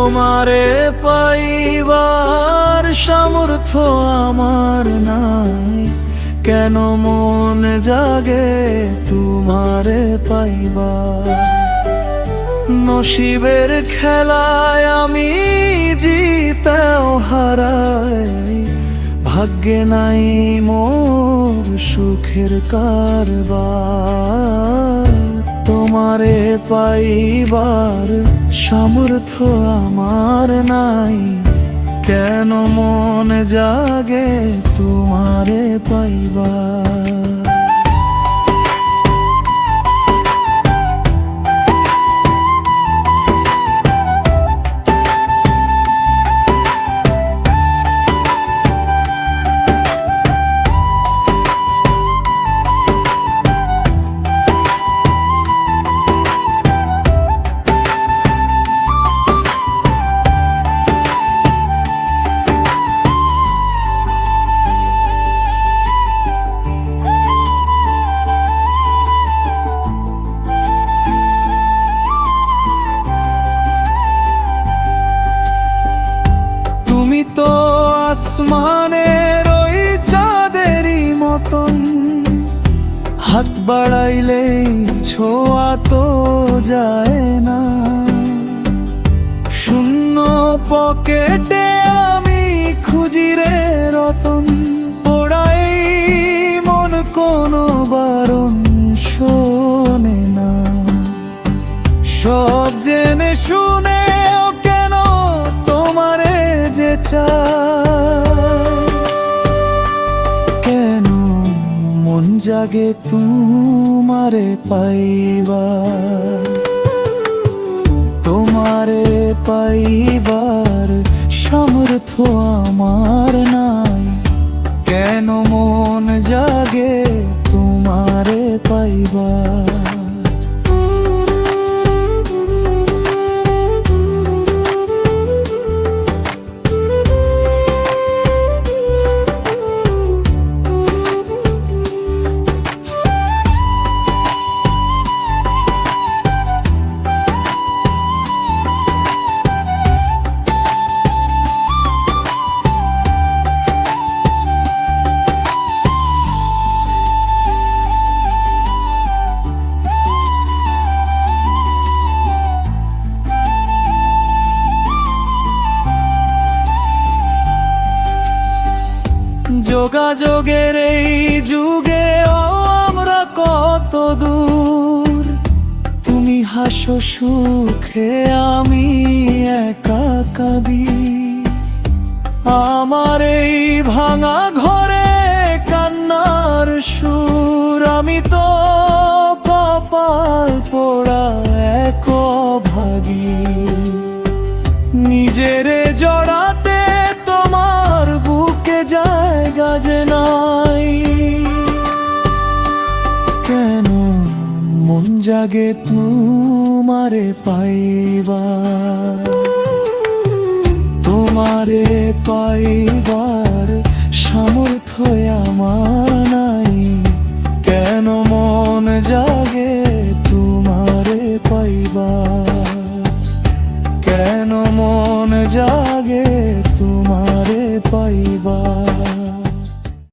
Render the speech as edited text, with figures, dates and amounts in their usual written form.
তোমারে পাইবার সামর্থ্য আমার নাই, কেন মন জাগে তোমারে পাইবার। নসিবের খেলায় আমি জিতেও হারাই, ভাগ্যে নাই মোর সুখের কারবার। তোমারে পাইবার সামর্থ্য আমার নাই, কেন মন জাগে তোমারে পাইবার। তুমি তো আসমানের ওই চাঁদেরই মতন, হাত বাড়াইলেই ছোঁয়া তো যায় না। শূন্য পকেটে আমি খুঁজি রে রতন, পোড়াই মন কোনো বারণ শোনে না। সব জেনে শুনে কেন তোমারে যে চাই, কেন মন জাগে তোমারে পাইবার। তোমারে পাইবার সামর্থ্য আমার নাই, কেন মন জাগে তোমারে পাইবার। যোগাযোগের এই যুগে আমরা কত দূর, তুমি হাসো সুখে আমি একা কাঁদি। আমার এই ভাঙা ঘরে কান্নার সুর, আমি তো কপাল পোড়া এক ভাগী। নিজেরে জড়াতে তোমার বুকে জায়গা যে নাই, কেন মন জাগে তোমারে পাইবার। তোমারে পাই